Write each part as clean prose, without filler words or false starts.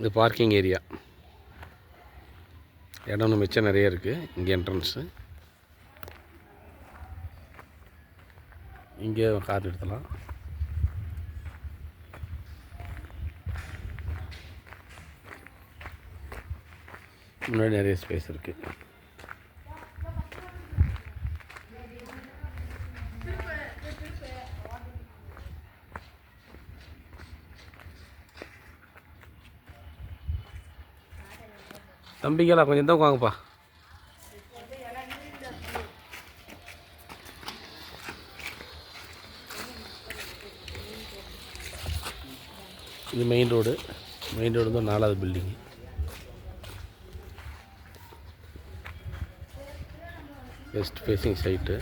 இது parking area. இடம் மிச்சம் நிறைய இருக்குது. இங்கே என்ட்ரன்ஸு, இங்கே கார் எடுத்தலாம். முன்னாடி நிறைய ஸ்பேஸ் இருக்குது. தம்பிங்களா கொஞ்சம் தான் வாங்கப்பா. இது மெயின் ரோடு தான் 4வது பில்டிங்கு. West facing site.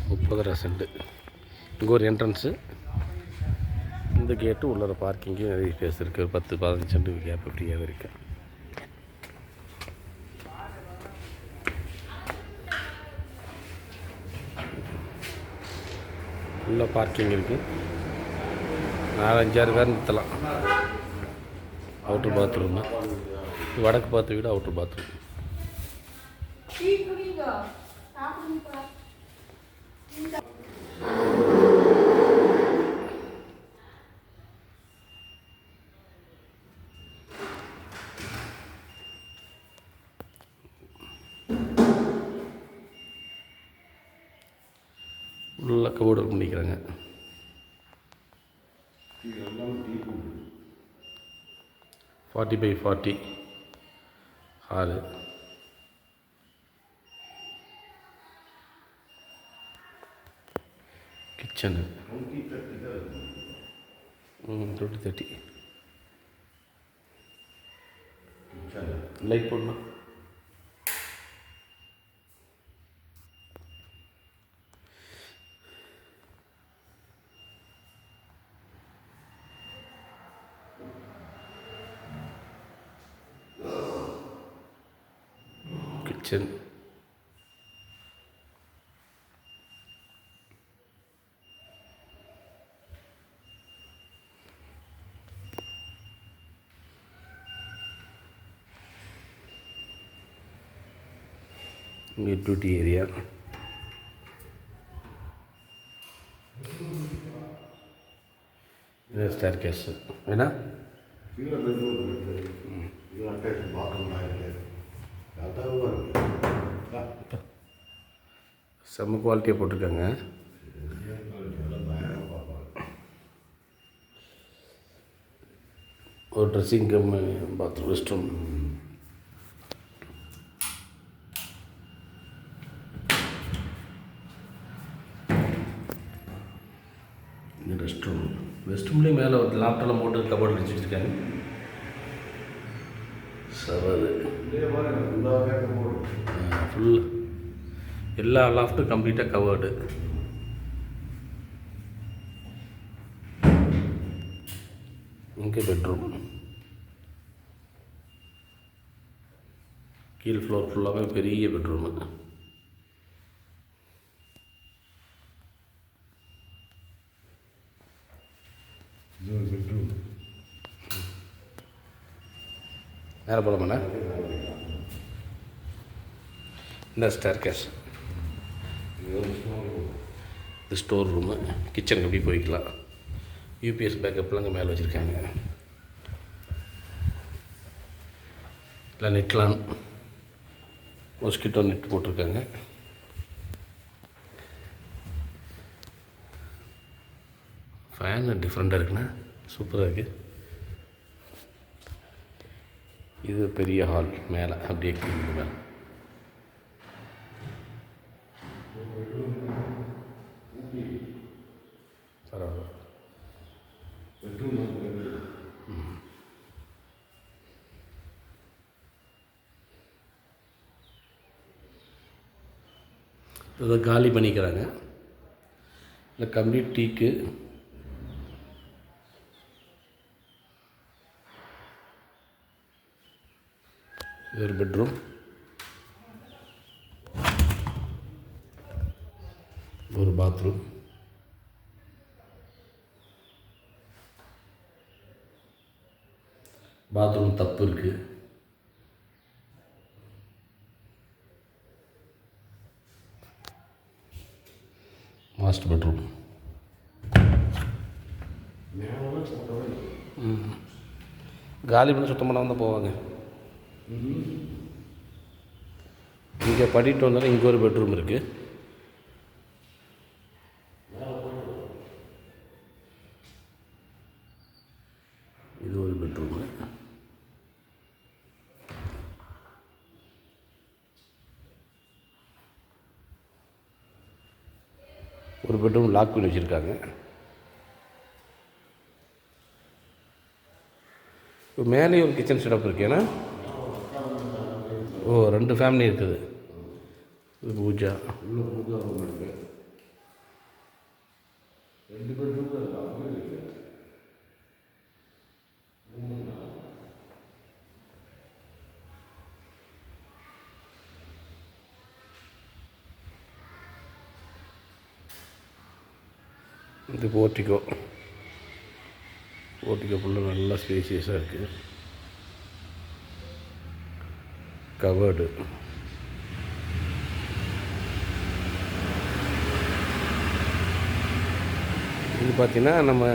$30,000. இங்கே ஒரு என்ட்ரன்ஸு, இந்த கேட்டு உள்ளர பார்க்கிங்கு நிறைய ஸ்பேஸ் இருக்குது. 10-15 சென்ட் கேப் ஃப்ரீயாகவே இருக்குது. உள்ள பார்க்கிங் இருக்குது. 4-5-6 பேர் நிறுத்தலாம். அவுட்ரு பாத்ரூமு, வடக்கு பார்த்த வீடு அவுட்ரு பாத்ரூம். உள்ள கபோர்டு பண்ணிக்கிறாங்க. Forty by 40 hall. Kitchen 20-30. Light போடணும். கிச்சன், இங்கே டியூட்டி ஏரியா. இது ஸ்டேர் கேஸு வேணா. செம்ம குவாலிட்டியாக போட்டிருக்காங்க. ஒரு dressing cum, bathroom, rest room. Rest ரூம்லேயும் மேலே ஒரு லேப்டாப்லாம் போட்டு கபோர்டில் வச்சு வச்சுருக்காங்க. சவாது ஃபுல் எல்லா லாஃப்ட்டும் கம்ப்ளீட்டாக கவர்டு. இங்கே பெட்ரூம், கீழ் ஃப்ளோர் ஃபுல்லாகவே பெரிய பெட்ரூமு. நேரம் போகலாமாண்ணா. இந்த ஸ்டேர் கேஸ், இது ஸ்டோர் ரூமு. கிச்சனுக்கு எப்படி போய்க்கலாம். யூபிஎஸ் பேக்கப்லாம் அங்கே மேலே வச்சுருக்காங்க. இல்லை நெட்லான், மொஸ்கிட்டோ நெட் போட்டிருக்காங்க. ஃபேன் டிஃப்ரெண்ட்டாக இருக்குண்ணா, சூப்பராக இருக்குது. இது பெரிய ஹால் மேலே அப்படியே மேலே. பரவாயில்ல. இதை காலி பண்ணிக்கிறாங்க. இல்லை கம்ப்ளீட் டீக்கு. இது ஒரு பெட்ரூம். ஒரு பாத்ரூம். பாத்ரூம் தப்பு இருக்குது. Master bedroom. காலி பண்ணி சுத்தம் பண்ணாமல் தான் போவாங்க. இங்கே படிட்டு வந்தாலும் இங்கே ஒரு பெட்ரூம் இருக்குது. இது ஒரு பெட்ரூமு. ஒரு பெட்ரூம் லாக் பண்ணி வச்சுருக்காங்க. இப்போ மேலே ஒரு கிச்சன் செட்டப் இருக்குது. ஏன்னா 2 ஃபேமிலி இருக்குது. இது பூஜா. இது போர்ட்டிகோ ஃபுல்லாக நல்லா ஸ்பேசியஸாக இருக்குது. கவர்டு. இது பார்த்திங்கன்னா நம்ம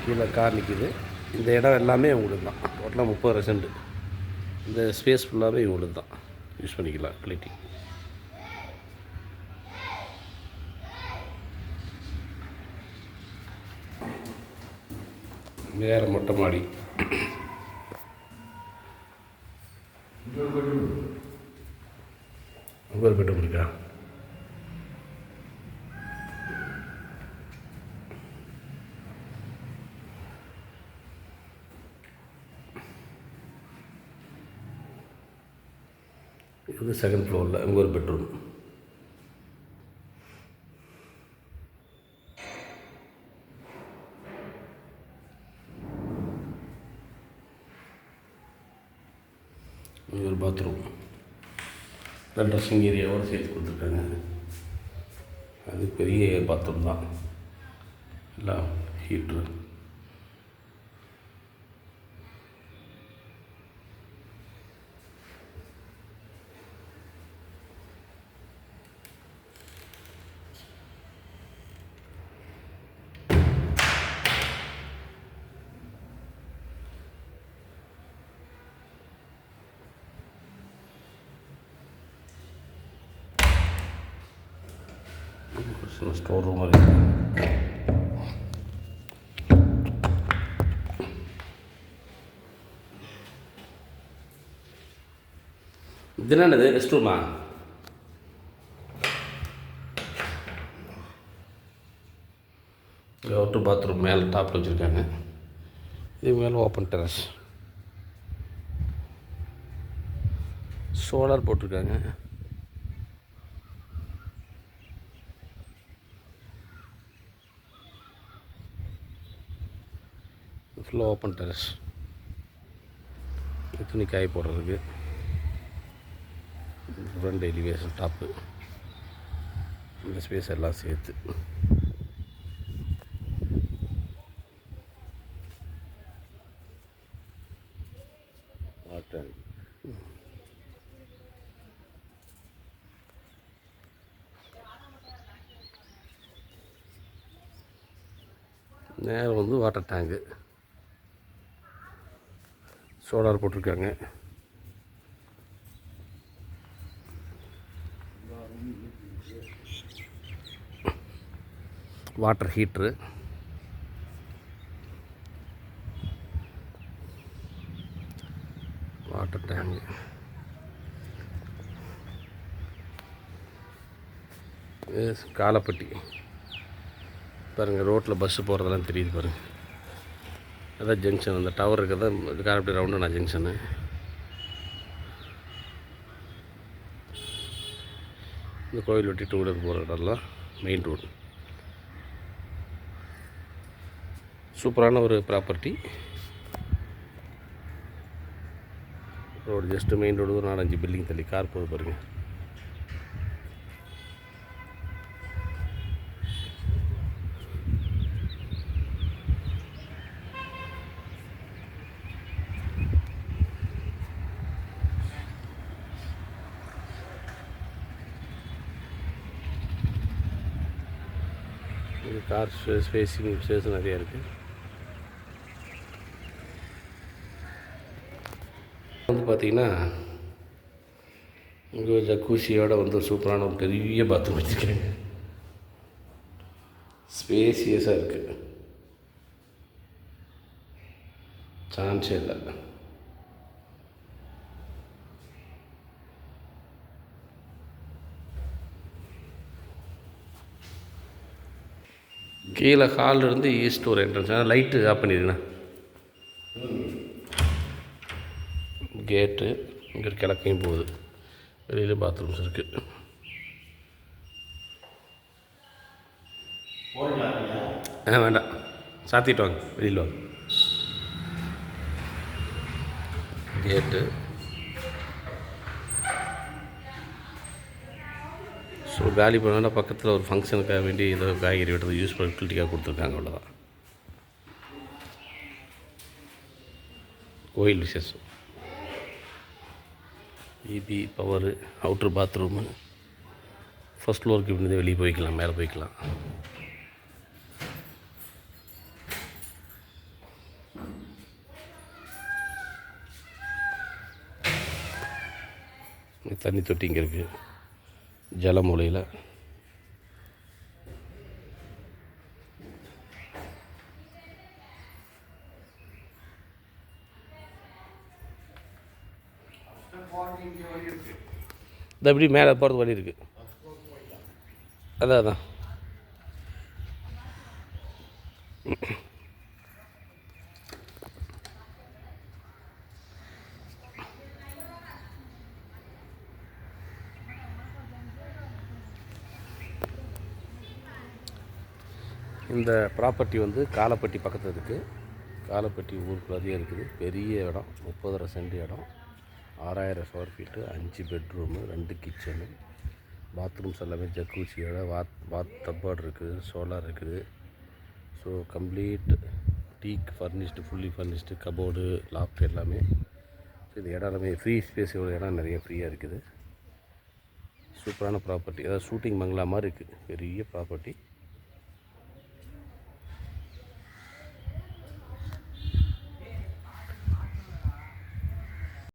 கீழே கார் நிற்கிது. இந்த இடம் எல்லாமே உங்களுக்கு தான். டோட்டலாக 30 சென்ட். இந்த ஸ்பேஸ் ஃபுல்லாகவே உங்களுக்கு தான். யூஸ் பண்ணிக்கலாம். குவாலிட்டி வேறு மொட்டை மாடி. ஒரு பெட்ரூம் இருக்கா? இது செகண்ட் ஃப்ளோரில் இங்கே ஒரு பெட்ரூம். ஒரு பாத்ரூம். ட்ரெஸ்ஸிங் ஏரியாவோடு சேர்த்து கொடுத்துருக்காங்க. அது பெரிய பாத்ரூம் தான். எல்லாம் ஹீட்ரு. ஸ்டோர் ரூம் இருக்குது. இது என்னது? ரெஸ்ட் ரூமா? அவுட்டர் பாத்ரூம் மேலே டாப்பில் வச்சுருக்காங்க. இது மேலே ஓப்பன் டெரஸ். சோலார் போட்டிருக்காங்க. ஃபுல்லாக ஓப்பன் டெரஸ். துணி காய போடுறதுக்கு. Front elevation top. இந்த ஸ்பேஸ் எல்லாம் சேர்த்து. நேரம் வந்து வாட்டர் டேங்கு. சோலார் போட்டிருக்காங்க. வாட்டர் ஹீட்ரு. Water tank. காலப்பட்டி பாருங்கள். ரோட்டில் பஸ்ஸு போகிறதெல்லாம் தெரியுது பாருங்கள். அதான் ஜங்ஷன். அந்த டவர் இருக்கிறதா காலப்பட்டி ரவுண்டனா ஜங்ஷனு. இந்த கோயில் வெட்டி 2 வீலர் போகிற இடம்லாம் மெயின் ரோடு. சூப்பரான ஒரு property. Road just main road. ஒரு 4-5 பில்டிங் தள்ளி கார் போகுது பாருங்கள். கார் ஸ்பேஸ் நிறையா இருக்குது. வந்து பார்த்திங்கன்னா இங்கே ஜக்கூசியோட வந்து சூப்பரான ஒரு பெரிய பாத்ரூம் வச்சுருக்காங்க. ஸ்பேசியஸாக இருக்குது, சான்ஸே இல்லை. கீழே ஹாலில் இருந்து ஈஸ்ட் ஒரு என்ட்ரன்ஸ். Light off பண்ணிடுங்கண்ணா. கேட்டு இங்கே கிழக்கையும் போகுது. வெளியில் பாத்ரூம்ஸ் இருக்குது. வேண்டாம், சாத்திட்டு வாங்க, வெளியில் வாங்க. கேட்டு ஸோ காலி பண்ணோன்னா பக்கத்தில் ஒரு ஃபங்க்ஷனுக்காக வேண்டி ஏதோ காய்கறி வெட்டுறது யூஸ் பண்ணி யூட்டிலிட்டிக்காக கொடுத்துருக்காங்க, அவ்வளோதான். கோயில் விசேஷம். இபி பவரு, அவுட்ரு பாத்ரூமு, ஃபஸ்ட் ஃப்ளோருக்கு இப்படி வெளியே போய்க்கலாம், மேலே போய்க்கலாம். தண்ணி தொட்டி இங்கே இருக்குது, ஜலமூலையில். இந்த எப்படி மேலே போகிறது வழி இருக்குது. அதான் இந்த ப்ராப்பர்ட்டி வந்து காலப்பட்டி பக்கத்தில் இருக்குது. காலப்பட்டி ஊருக்குள்ளே இருக்குது. பெரிய இடம், 30.5 சென்ட் இடம், 6000 square feet, 5 bedroom, 2 kitchen, bathrooms எல்லாமே ஜக்கூசியோட பாத் டப்பார்டு இருக்குது, சோலார் இருக்குது. So complete teak furnished, fully furnished, cupboard, loft எல்லாமே. ஸோ இந்த இடம் எல்லாமே ஃப்ரீ ஸ்பேஸ், இவ்வளோ இடம் நிறைய ஃப்ரீயாக இருக்குது. சூப்பரான ப்ராப்பர்ட்டி, அதாவது ஷூட்டிங் பங்களா மாதிரி இருக்குது. பெரிய ப்ராப்பர்ட்டி.